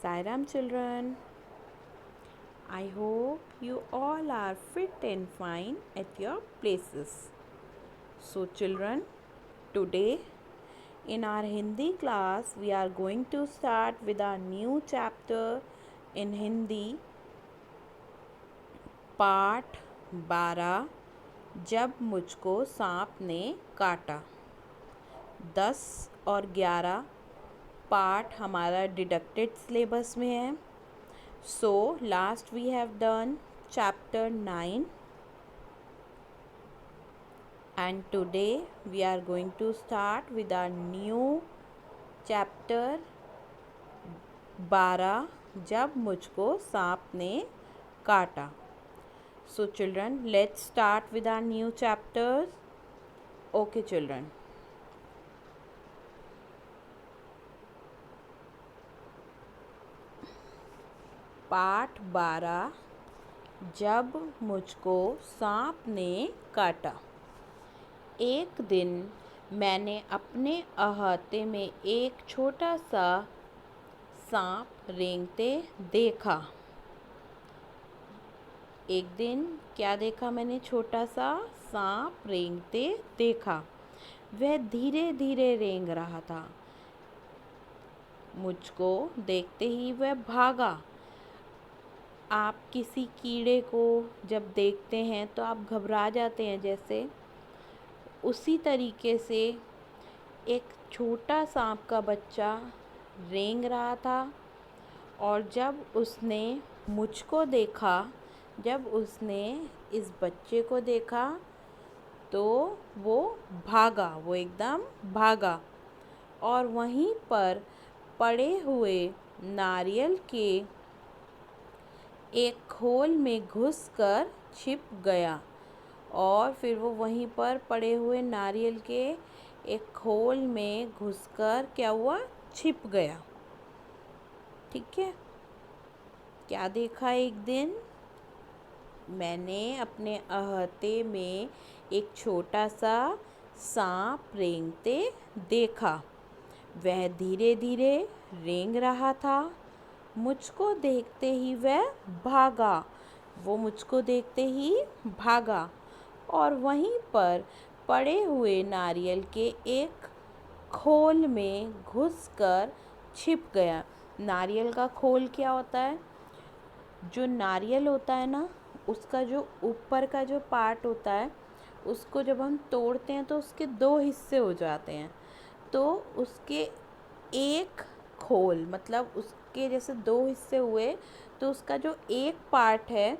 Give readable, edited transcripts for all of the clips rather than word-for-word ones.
Sai Ram children, I hope you all are fit and fine at your places. So children, today in our Hindi class we are going to start with our new chapter in Hindi, पाठ 12 जब मुझको सांप ने काटा। 10 और 11 पाठ हमारा deducted syllabus में है। So last we have done chapter 9 and today we are going to start with our new chapter 12 जब मुझको सांप ने काटा। So children, let's start with our new chapters. Okay children. पाठ 12 जब मुझको सांप ने काटा। एक दिन मैंने अपने अहाते में एक छोटा सा सांप रेंगते देखा। एक दिन क्या देखा मैंने? छोटा सा सांप रेंगते देखा। वह धीरे धीरे रेंग रहा था। मुझको देखते ही वह भागा। आप किसी कीड़े को जब देखते हैं तो आप घबरा जाते हैं, जैसे उसी तरीके से एक छोटा सांप का बच्चा रेंग रहा था। और जब उसने मुझको देखा, जब उसने इस बच्चे को देखा तो वो भागा, वो एकदम भागा और वहीं पर पड़े हुए नारियल के एक खोल में घुसकर छिप गया। और फिर वो वहीं पर पड़े हुए नारियल के एक खोल में घुसकर क्या हुआ? छिप गया। ठीक है। क्या देखा? एक दिन मैंने अपने अहाते में एक छोटा सा सांप रेंगते देखा। वह धीरे धीरे रेंग रहा था। मुझको देखते ही वह भागा, वो मुझको देखते ही भागा और वहीं पर पड़े हुए नारियल के एक खोल में घुसकर छिप गया। नारियल का खोल क्या होता है? जो नारियल होता है ना, उसका जो ऊपर का जो पार्ट होता है, उसको जब हम तोड़ते हैं तो उसके दो हिस्से हो जाते हैं। तो उसके एक खोल, मतलब उसके जैसे दो हिस्से हुए, तो उसका जो एक पार्ट है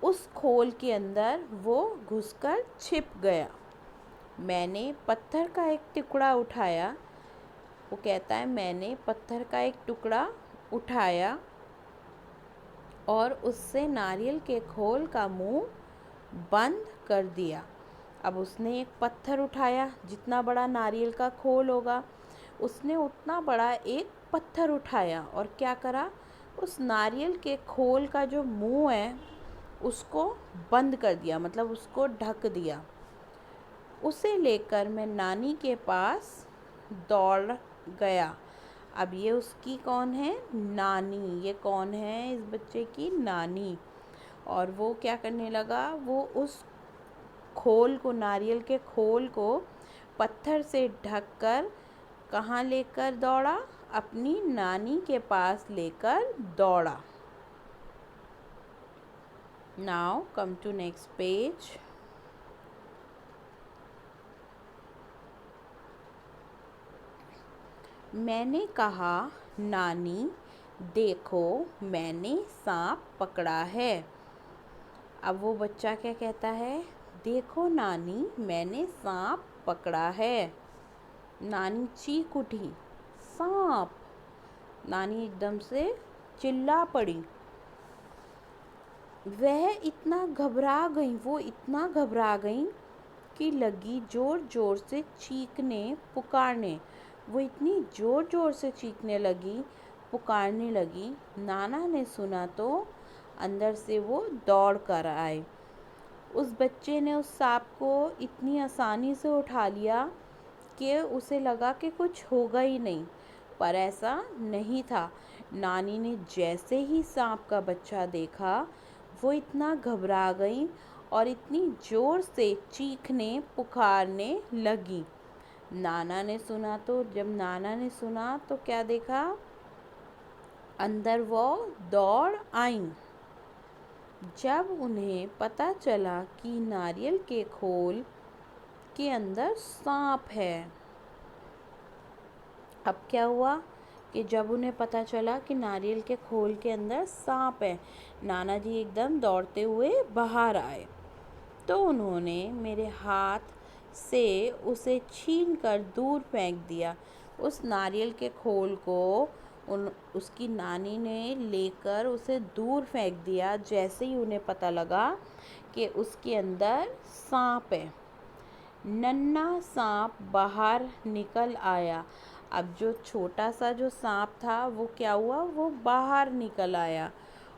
उस खोल के अंदर वो घुसकर छिप गया। मैंने पत्थर का एक टुकड़ा उठाया। वो कहता है मैंने पत्थर का एक टुकड़ा उठाया और उससे नारियल के खोल का मुंह बंद कर दिया। अब उसने एक पत्थर उठाया, जितना बड़ा नारियल का खोल होगा उसने उतना बड़ा एक पत्थर उठाया और क्या करा? उस नारियल के खोल का जो मुंह है उसको बंद कर दिया, मतलब उसको ढक दिया। उसे लेकर मैं नानी के पास दौड़ गया। अब ये उसकी कौन है? नानी। ये कौन है? इस बच्चे की नानी। और वो क्या करने लगा? वो उस खोल को, नारियल के खोल को पत्थर से ढककर कहाँ लेकर दौड़ा? अपनी नानी के पास लेकर दौड़ा। Now come to next page. मैंने कहा नानी देखो मैंने सांप पकड़ा है। अब वो बच्चा क्या कहता है? देखो नानी मैंने सांप पकड़ा है। नानी चीख उठी, सांप! नानी एकदम से चिल्ला पड़ी। वह इतना घबरा गई, वो इतना घबरा गई कि लगी ज़ोर ज़ोर से चीखने पुकारने। वो इतनी ज़ोर ज़ोर से चीखने लगी, पुकारने लगी। नाना ने सुना तो अंदर से वो दौड़ कर आए। उस बच्चे ने उस सांप को इतनी आसानी से उठा लिया कि उसे लगा कि कुछ होगा ही नहीं, पर ऐसा नहीं था। नानी ने जैसे ही सांप का बच्चा देखा, वो इतना घबरा गई और इतनी जोर से चीखने पुकारने लगी। जब नाना ने सुना तो क्या देखा, अंदर वो दौड़ आईं। जब उन्हें पता चला कि नारियल के खोल के अंदर सांप है। अब क्या हुआ कि जब उन्हें पता चला कि नारियल के खोल के अंदर सांप है, नाना जी एकदम दौड़ते हुए बाहर आए। तो उन्होंने मेरे हाथ से उसे छीनकर दूर फेंक दिया। उस नारियल के खोल को उसकी नानी ने लेकर उसे दूर फेंक दिया, जैसे ही उन्हें पता लगा कि उसके अंदर सांप है। नन्हा सांप बाहर निकल आया। अब जो छोटा सा जो सांप था वो क्या हुआ, वो बाहर निकल आया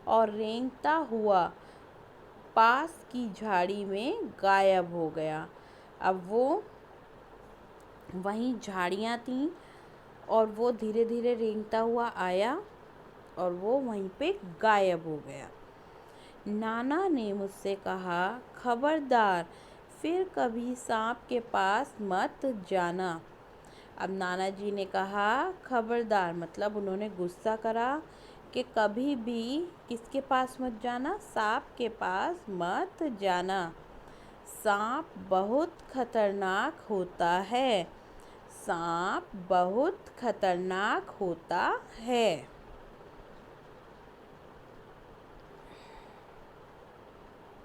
और रेंगता हुआ पास की झाड़ी में गायब हो गया। अब वो वहीं झाड़ियाँ थीं और वो धीरे धीरे रेंगता हुआ आया और वो वहीं पे गायब हो गया। नाना ने मुझसे कहा, खबरदार, फिर कभी सांप के पास मत जाना। अब नाना जी ने कहा खबरदार, मतलब उन्होंने गुस्सा करा कि कभी भी किसके पास मत जाना, सांप के पास मत जाना। सांप बहुत खतरनाक होता है। सांप बहुत खतरनाक होता है।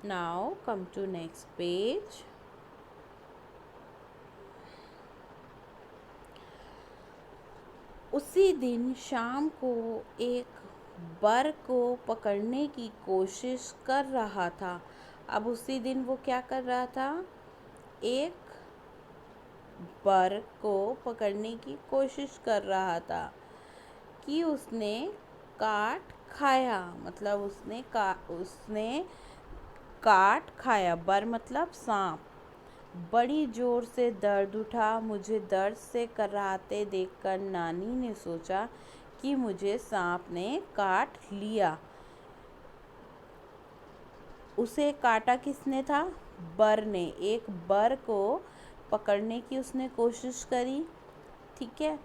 Now come to next page. उसी दिन शाम को एक बर को पकड़ने की कोशिश कर रहा था। अब उसी दिन वो क्या कर रहा था, एक बर को पकड़ने की कोशिश कर रहा था कि उसने काट खाया, मतलब उसने काट खाया। बर मतलब सांप। बड़ी जोर से दर्द उठा। मुझे दर्द से कराहते देखकर नानी ने सोचा कि मुझे सांप ने काट लिया। उसे काटा किसने था, बर ने। एक बर को पकड़ने की उसने कोशिश करी, ठीक है,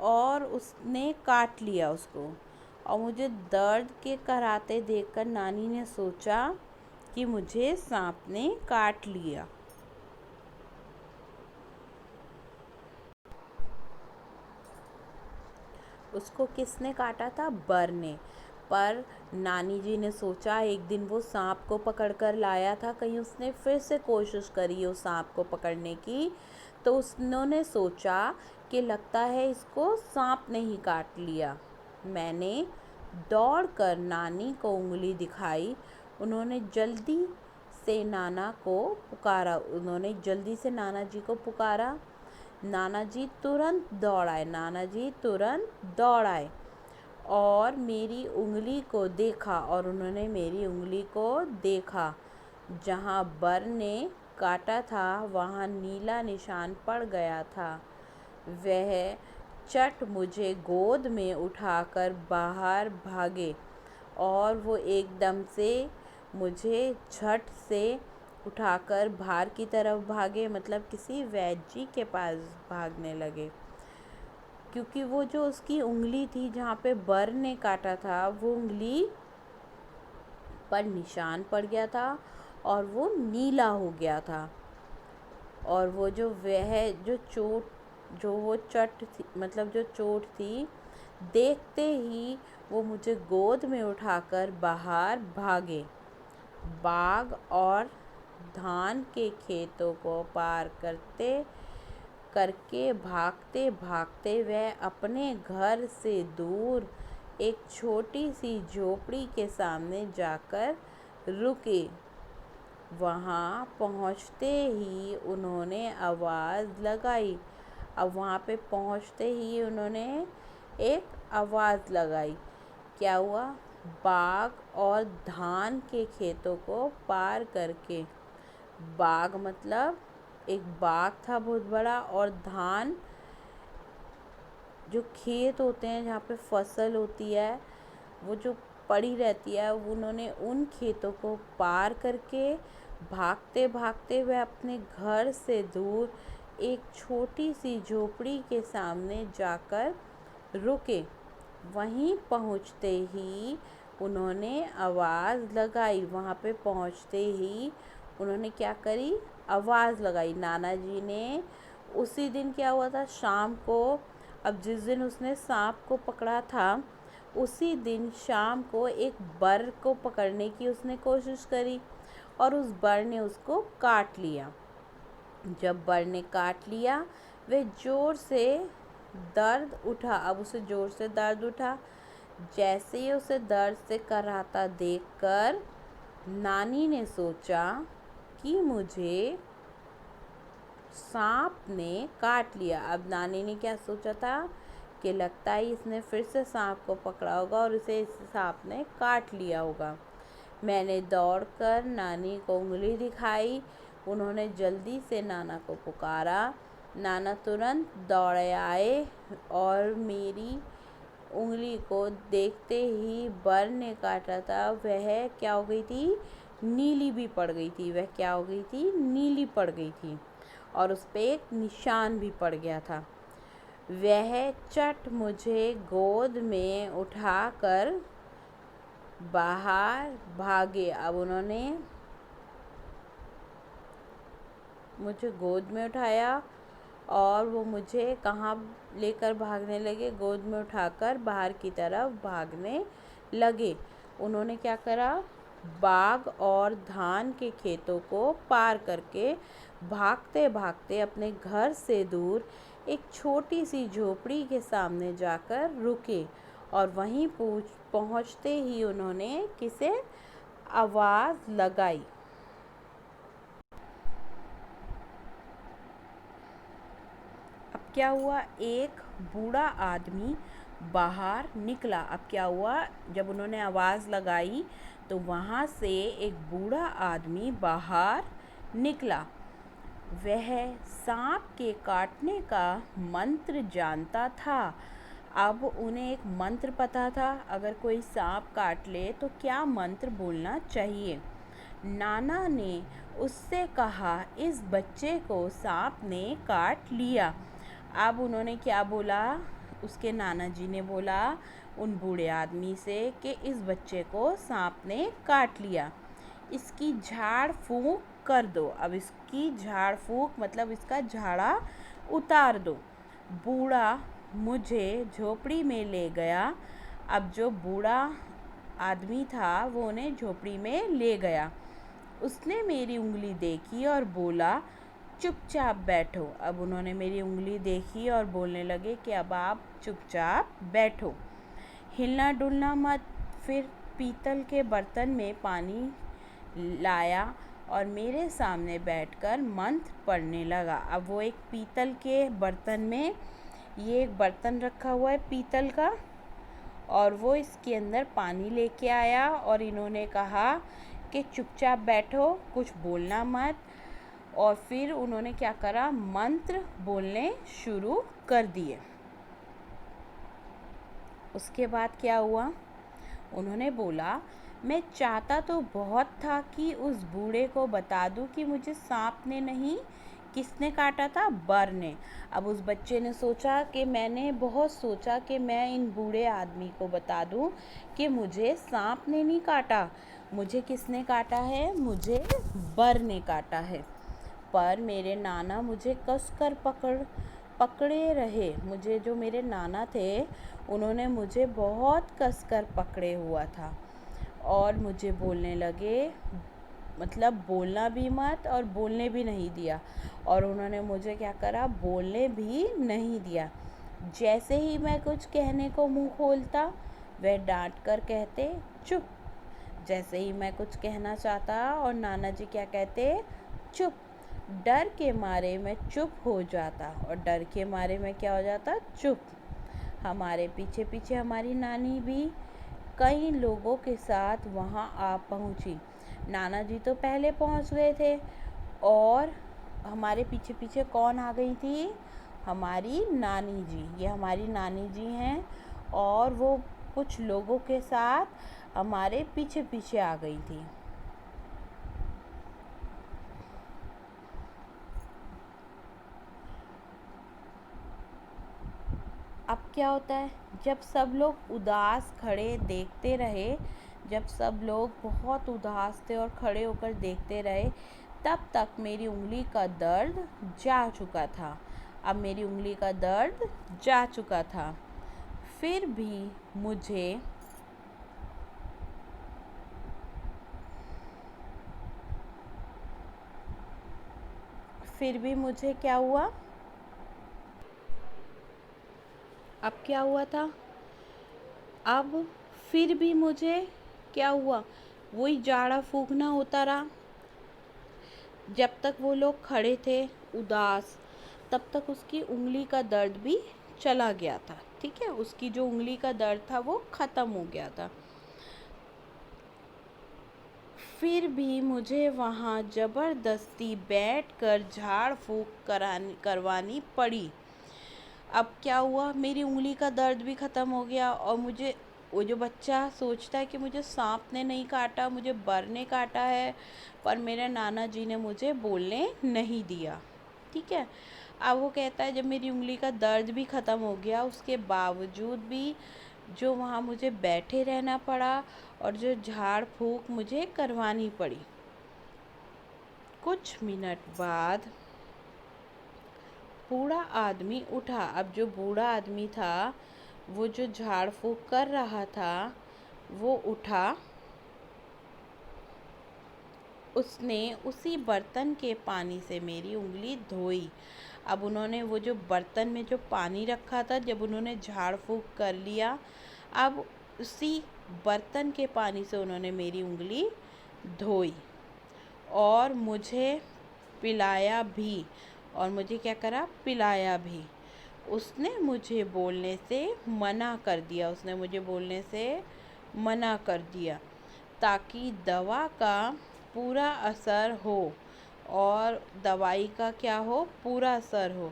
और उसने काट लिया उसको। और मुझे दर्द के कराहते देखकर नानी ने सोचा कि मुझे सांप ने काट लिया। उसको किसने काटा था, बर ने। पर नानी जी ने सोचा, एक दिन वो सांप को पकड़ कर लाया था, कहीं उसने फिर से कोशिश करी उस सांप को पकड़ने की, तो उन्होंने सोचा कि लगता है इसको सांप ने ही काट लिया। मैंने दौड़कर नानी को उंगली दिखाई। उन्होंने जल्दी से नाना जी को पुकारा। नाना जी तुरंत दौड़ आए और मेरी उंगली को देखा, और उन्होंने मेरी उंगली को देखा। जहाँ बर ने काटा था वहाँ नीला निशान पड़ गया था। वह चट मुझे गोद में उठाकर बाहर भागे और वो एकदम से मुझे झट से उठाकर बाहर की तरफ भागे, मतलब किसी वैद्य जी के पास भागने लगे। क्योंकि वो जो उसकी उंगली थी जहाँ पे बर ने काटा था, वो उंगली पर निशान पड़ गया था और वो नीला हो गया था। और वो जो चोट थी, देखते ही वो मुझे गोद में उठाकर बाहर भागे। बाग और धान के खेतों को पार करके भागते भागते वह अपने घर से दूर एक छोटी सी झोपड़ी के सामने जाकर रुके। वहाँ पहुँचते ही उन्होंने आवाज़ लगाई। अब वहाँ पे पहुँचते ही उन्होंने एक आवाज़ लगाई। क्या हुआ, बाग और धान के खेतों को पार करके। बाग मतलब एक बाग था बहुत बड़ा, और धान जो खेत होते हैं जहाँ पे फसल होती है, वो जो पड़ी रहती है, उन्होंने उन खेतों को पार करके भागते भागते वह अपने घर से दूर एक छोटी सी झोपड़ी के सामने जाकर रुके। वहीं पहुँचते ही उन्होंने आवाज़ लगाई। वहाँ पे पहुँचते ही उन्होंने क्या करी, आवाज़ लगाई। नाना जी ने, उसी दिन क्या हुआ था, शाम को, अब जिस दिन उसने सांप को पकड़ा था, उसी दिन शाम को एक बर को पकड़ने की उसने कोशिश करी और उस बर ने उसको काट लिया। जब बर ने काट लिया, वह ज़ोर से दर्द उठा। अब उसे ज़ोर से दर्द उठा। जैसे ही उसे दर्द से कराहता देखकर नानी ने सोचा कि मुझे सांप ने काट लिया। अब नानी ने क्या सोचा था कि लगता है इसने फिर से सांप को पकड़ा होगा और उसे इस सांप ने काट लिया होगा। मैंने दौड़कर नानी को उंगली दिखाई। उन्होंने जल्दी से नाना को पुकारा। नाना तुरंत दौड़े आए और मेरी उंगली को देखते ही बर ने काटा था, वह क्या हो गई थी, नीली भी पड़ गई थी। वह क्या हो गई थी, नीली पड़ गई थी और उस पर एक निशान भी पड़ गया था। वह चट मुझे गोद में उठाकर बाहर भागे। अब उन्होंने मुझे गोद में उठाया और वो मुझे कहाँ लेकर भागने लगे, गोद में उठाकर बाहर की तरफ भागने लगे। उन्होंने क्या करा, बाग और धान के खेतों को पार करके भागते भागते अपने घर से दूर एक छोटी सी झोपड़ी के सामने जाकर रुके और वहीं पहुँचते ही उन्होंने किसे आवाज़ लगाई। अब क्या हुआ, एक बूढ़ा आदमी बाहर निकला। अब क्या हुआ, जब उन्होंने आवाज़ लगाई तो वहाँ से एक बूढ़ा आदमी बाहर निकला। वह सांप के काटने का मंत्र जानता था। अब उन्हें एक मंत्र पता था, अगर कोई सांप काट ले तो क्या मंत्र बोलना चाहिए। नाना ने उससे कहा, इस बच्चे को सांप ने काट लिया। अब उन्होंने क्या बोला, उसके नाना जी ने बोला उन बूढ़े आदमी से कि इस बच्चे को सांप ने काट लिया, इसकी झाड़ फूंक कर दो। अब इसकी झाड़ फूंक मतलब इसका झाड़ा उतार दो। बूढ़ा मुझे झोपड़ी में ले गया। अब जो बूढ़ा आदमी था वो उन्हें झोपड़ी में ले गया। उसने मेरी उंगली देखी और बोला, चुपचाप बैठो। अब उन्होंने मेरी उंगली देखी और बोलने लगे कि अब आप चुपचाप बैठो, हिलना डुलना मत। फिर पीतल के बर्तन में पानी लाया और मेरे सामने बैठकर मंत्र पढ़ने लगा। अब वो एक पीतल के बर्तन में, ये एक बर्तन रखा हुआ है पीतल का, और वो इसके अंदर पानी लेके आया और इन्होंने कहा कि चुपचाप बैठो, कुछ बोलना मत। और फिर उन्होंने क्या करा, मंत्र बोलने शुरू कर दिए। उसके बाद क्या हुआ, उन्होंने बोला, मैं चाहता तो बहुत था कि उस बूढ़े को बता दूं कि मुझे सांप ने नहीं, किसने काटा था, बर ने। अब उस बच्चे ने सोचा कि मैंने बहुत सोचा कि मैं इन बूढ़े आदमी को बता दूं कि मुझे सांप ने नहीं काटा, मुझे किसने काटा है, मुझे बर ने काटा है। पर मेरे नाना मुझे कसकर पकड़े रहे। मुझे, जो मेरे नाना थे, उन्होंने मुझे बहुत कसकर पकड़े हुआ था और मुझे बोलने लगे, मतलब बोलना भी मत और बोलने भी नहीं दिया। और उन्होंने मुझे क्या करा, बोलने भी नहीं दिया। जैसे ही मैं कुछ कहने को मुंह खोलता, वह डांट कर कहते, चुप। जैसे ही मैं कुछ कहना चाहता और नाना जी क्या कहते, चुप। डर के मारे मैं चुप हो जाता और डर के मारे मैं क्या हो जाता, चुप। हमारे पीछे पीछे हमारी नानी भी कई लोगों के साथ वहाँ आ पहुँची। नाना जी तो पहले पहुँच गए थे और हमारे पीछे पीछे कौन आ गई थी, हमारी नानी जी, ये हमारी नानी जी हैं और वो कुछ लोगों के साथ हमारे पीछे पीछे आ गई थी। अब क्या होता है, जब सब लोग उदास खड़े देखते रहे, जब सब लोग बहुत उदास थे और खड़े होकर देखते रहे, तब तक मेरी उंगली का दर्द जा चुका था। अब मेरी उंगली का दर्द जा चुका था। फिर भी मुझे क्या हुआ, अब क्या हुआ था, अब फिर भी मुझे क्या हुआ, वही जाड़ा फूकना होता रहा। जब तक वो लोग खड़े थे उदास, तब तक उसकी उंगली का दर्द भी चला गया था। ठीक है, उसकी जो उंगली का दर्द था वो ख़त्म हो गया था। फिर भी मुझे वहाँ ज़बरदस्ती बैठकर झाड़ फूँक करवानी पड़ी। अब क्या हुआ, मेरी उंगली का दर्द भी ख़त्म हो गया और मुझे, वो जो बच्चा सोचता है कि मुझे सांप ने नहीं काटा, मुझे बर ने काटा है, पर मेरे नाना जी ने मुझे बोलने नहीं दिया। ठीक है, अब वो कहता है जब मेरी उंगली का दर्द भी ख़त्म हो गया, उसके बावजूद भी जो वहाँ मुझे बैठे रहना पड़ा और जो झाड़ फूँक मुझे करवानी पड़ी। कुछ मिनट बाद बूढ़ा आदमी उठा। अब जो बूढ़ा आदमी था, वो जो झाड़ फूँक कर रहा था, वो उठा। उसने उसी बर्तन के पानी से मेरी उंगली धोई। अब उन्होंने वो जो बर्तन में जो पानी रखा था, जब उन्होंने झाड़ फूँक कर लिया, अब उसी बर्तन के पानी से उन्होंने मेरी उंगली धोई और मुझे पिलाया भी। और मुझे क्या करा, पिलाया भी। उसने मुझे बोलने से मना कर दिया, उसने मुझे बोलने से मना कर दिया ताकि दवा का पूरा असर हो और दवाई का क्या हो, पूरा असर हो।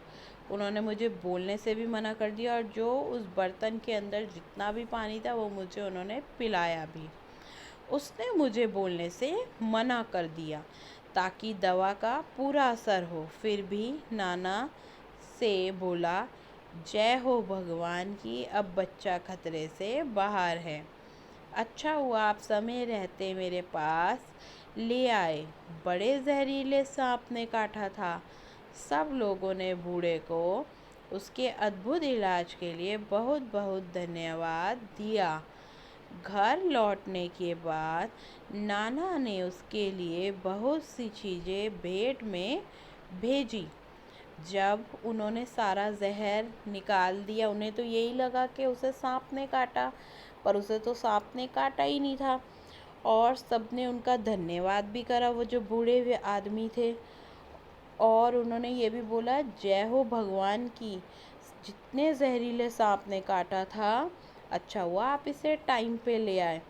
उन्होंने मुझे बोलने से भी मना कर दिया और जो उस बर्तन के अंदर जितना भी पानी था वो मुझे उन्होंने पिलाया भी। उसने मुझे बोलने से मना कर दिया ताकि दवा का पूरा असर हो। फिर भी नाना से बोला, जय हो भगवान की, अब बच्चा खतरे से बाहर है। अच्छा हुआ आप समय रहते मेरे पास ले आए, बड़े जहरीले सांप ने काटा था। सब लोगों ने बूढ़े को उसके अद्भुत इलाज के लिए बहुत बहुत धन्यवाद दिया। घर लौटने के बाद नाना ने उसके लिए बहुत सी चीज़ें भेंट में भेजी। जब उन्होंने सारा जहर निकाल दिया, उन्हें तो यही लगा कि उसे सांप ने काटा, पर उसे तो सांप ने काटा ही नहीं था। और सबने उनका धन्यवाद भी करा, वो जो बूढ़े हुए आदमी थे। और उन्होंने ये भी बोला, जय हो भगवान की, जितने जहरीले सांप ने काटा था, अच्छा हुआ आप इसे टाइम पे ले आए।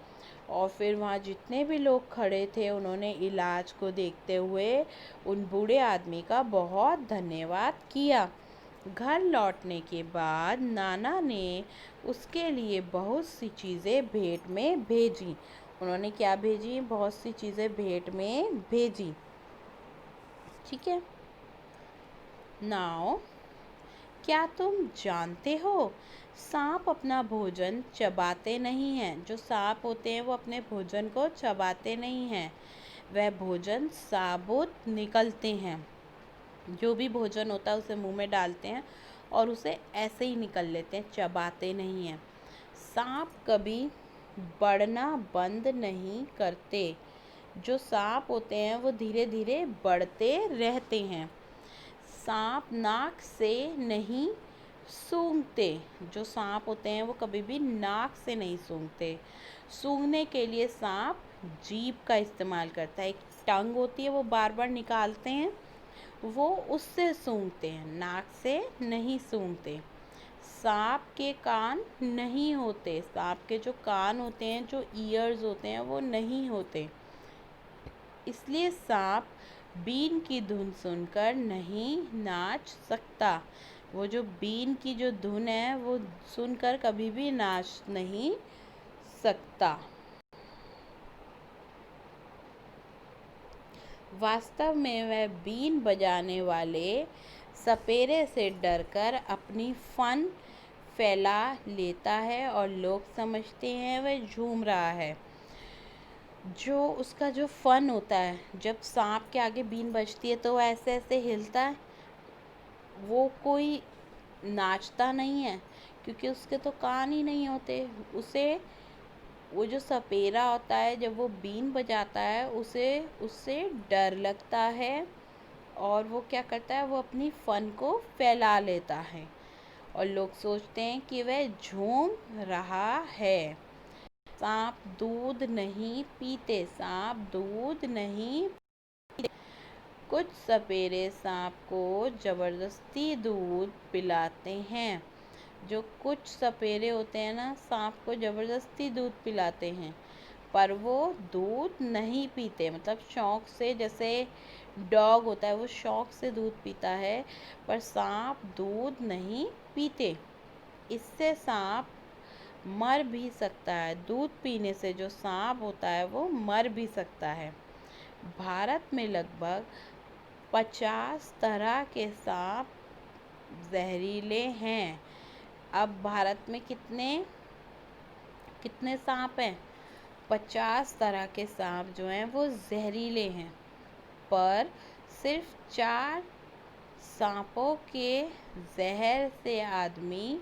और फिर वहाँ जितने भी लोग खड़े थे, उन्होंने इलाज को देखते हुए उन बूढ़े आदमी का बहुत धन्यवाद किया। घर लौटने के बाद नाना ने उसके लिए बहुत सी चीज़ें भेंट में भेजी। उन्होंने क्या भेजी, बहुत सी चीज़ें भेंट में भेजी। ठीक है, नाउ क्या तुम जानते हो, सांप अपना भोजन चबाते नहीं हैं। जो सांप होते हैं वो अपने भोजन को चबाते नहीं हैं, वह भोजन साबुत निकलते हैं। जो भी भोजन होता है उसे मुंह में डालते हैं और उसे ऐसे ही निकल लेते हैं, चबाते नहीं हैं। सांप कभी बढ़ना बंद नहीं करते। जो सांप होते हैं वो धीरे धीरे बढ़ते रहते हैं। सांप नाक से नहीं सूंघते। जो सांप होते हैं वो कभी भी नाक से नहीं सूंघते। सूंघने के लिए सांप जीभ का इस्तेमाल करता है। एक टंग होती है, वो बार बार निकालते हैं, वो उससे सूंघते हैं, नाक से नहीं सूंघते। सांप के कान नहीं होते। सांप के जो कान होते हैं, जो ईयर्स होते हैं, वो नहीं होते। इसलिए सांप बीन की धुन सुनकर नहीं नाच सकता। वो जो बीन की जो धुन है वो सुनकर कभी भी नाच नहीं सकता। वास्तव में वह बीन बजाने वाले सपेरे से डरकर अपनी फन फैला लेता है और लोग समझते हैं वह झूम रहा है। जो उसका जो फन होता है, जब सांप के आगे बीन बजती है तो वो ऐसे ऐसे हिलता है, वो कोई नाचता नहीं है, क्योंकि उसके तो कान ही नहीं होते। उसे वो जो सपेरा होता है, जब वो बीन बजाता है उसे उससे डर लगता है और वो क्या करता है, वो अपनी फन को फैला लेता है और लोग सोचते हैं कि वह झूम रहा है। सांप दूध नहीं पीते, सांप दूध नहीं। कुछ सपेरे सांप को जबरदस्ती दूध पिलाते हैं। जो कुछ सपेरे होते हैं ना, सांप को जबरदस्ती दूध पिलाते हैं, पर वो दूध नहीं पीते। मतलब शौक से, जैसे डॉग होता है वो शौक से दूध पीता है, पर सांप दूध नहीं पीते। इससे सांप मर भी सकता है। दूध पीने से जो सांप होता है वो मर भी सकता है। भारत में लगभग 50 तरह के सांप जहरीले हैं। अब भारत में कितने कितने सांप हैं? 50 तरह के सांप जो हैं वो जहरीले हैं, पर सिर्फ 4 सांपों के जहर से आदमी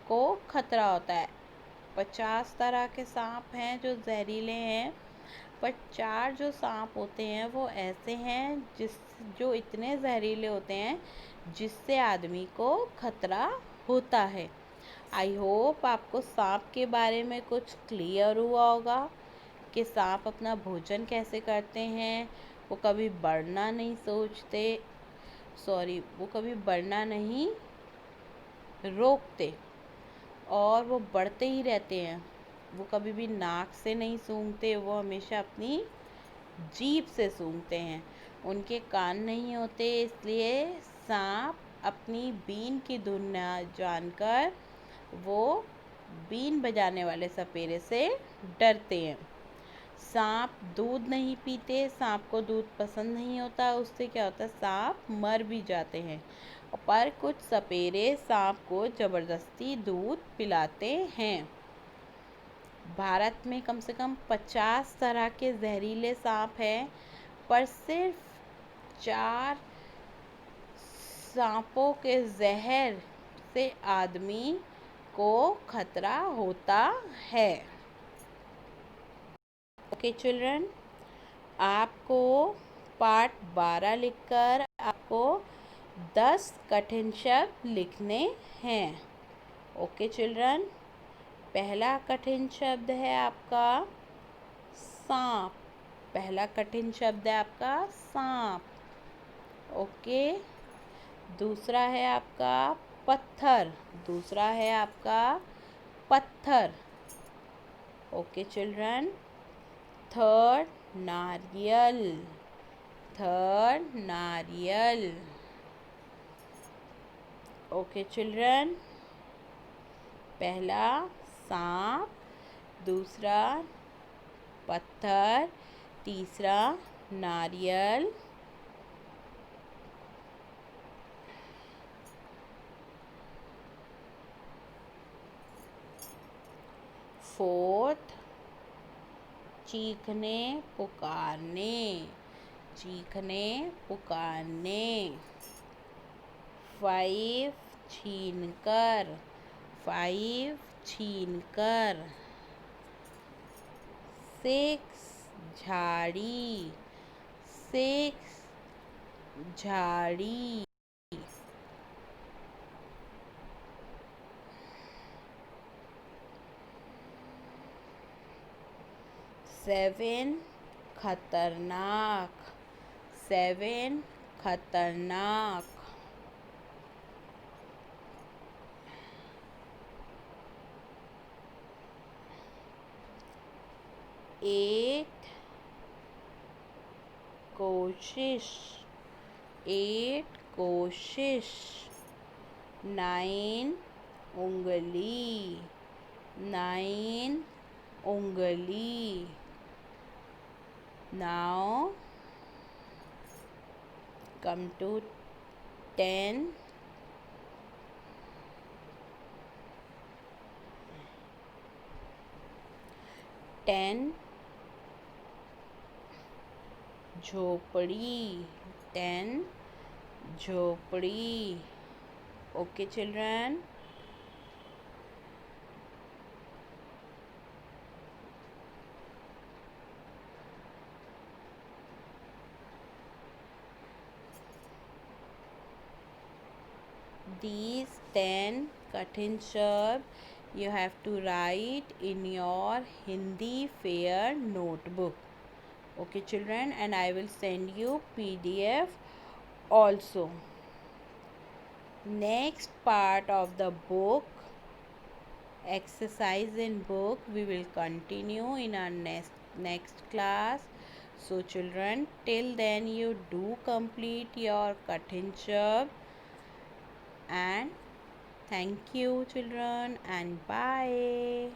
को खतरा होता है। 50 तरह के सांप हैं जो जहरीले हैं, पर 4 जो सांप होते हैं वो ऐसे हैं जो इतने जहरीले होते हैं जिससे आदमी को खतरा होता है। आई होप आपको सांप के बारे में कुछ क्लियर हुआ होगा कि सांप अपना भोजन कैसे करते हैं। वो कभी बढ़ना नहीं सोचते, वो कभी बढ़ना नहीं रोकते और वो बढ़ते ही रहते हैं। वो कभी भी नाक से नहीं सूंघते, वो हमेशा अपनी जीभ से सूंघते हैं। उनके कान नहीं होते, इसलिए सांप अपनी बीन की धुन जानकर वो बीन बजाने वाले सपेरे से डरते हैं। सांप दूध नहीं पीते, सांप को दूध पसंद नहीं होता, उससे क्या होता है, सांप मर भी जाते हैं। पर कुछ सपेरे सांप को जबरदस्ती दूध पिलाते हैं। भारत में कम से कम 50 तरह के जहरीले सांप हैं, पर सिर्फ 4 सांपों के जहर से आदमी को खतरा होता है। ओके चिल्ड्रन, आपको पार्ट 12 लिखकर आपको 10 कठिन शब्द लिखने हैं। ओके चिल्ड्रन, पहला कठिन शब्द है आपका सांप। पहला कठिन शब्द है आपका सांप। ओके, दूसरा है आपका पत्थर। दूसरा है आपका पत्थर। ओके चिल्ड्रन, थर्ड नारियल। थर्ड नारियल। ओके चिल्ड्रन, पहला सांप, दूसरा पत्थर, तीसरा नारियल, फोर्थ चीखने पुकारने। चीखने पुकारने। 5 छीनकर। 5 छीनकर। 6 झाड़ी। 6 झाड़ी। 7 खतरनाक। 7 खतरनाक। 8 कोशिश। 8 कोशिश। 9 ungli, 9 ungli. Now come to 10. 10 झोपड़ी, 10 झोपड़ी. Okay, children. These 10 कठिन शब्द you have to write in your Hindi fair notebook. Okay, children, and I will send you PDF also. Next part of the book, exercise in book, we will continue in our next class. So children, till then you do complete your Kathin Shabd, and thank you children, and bye.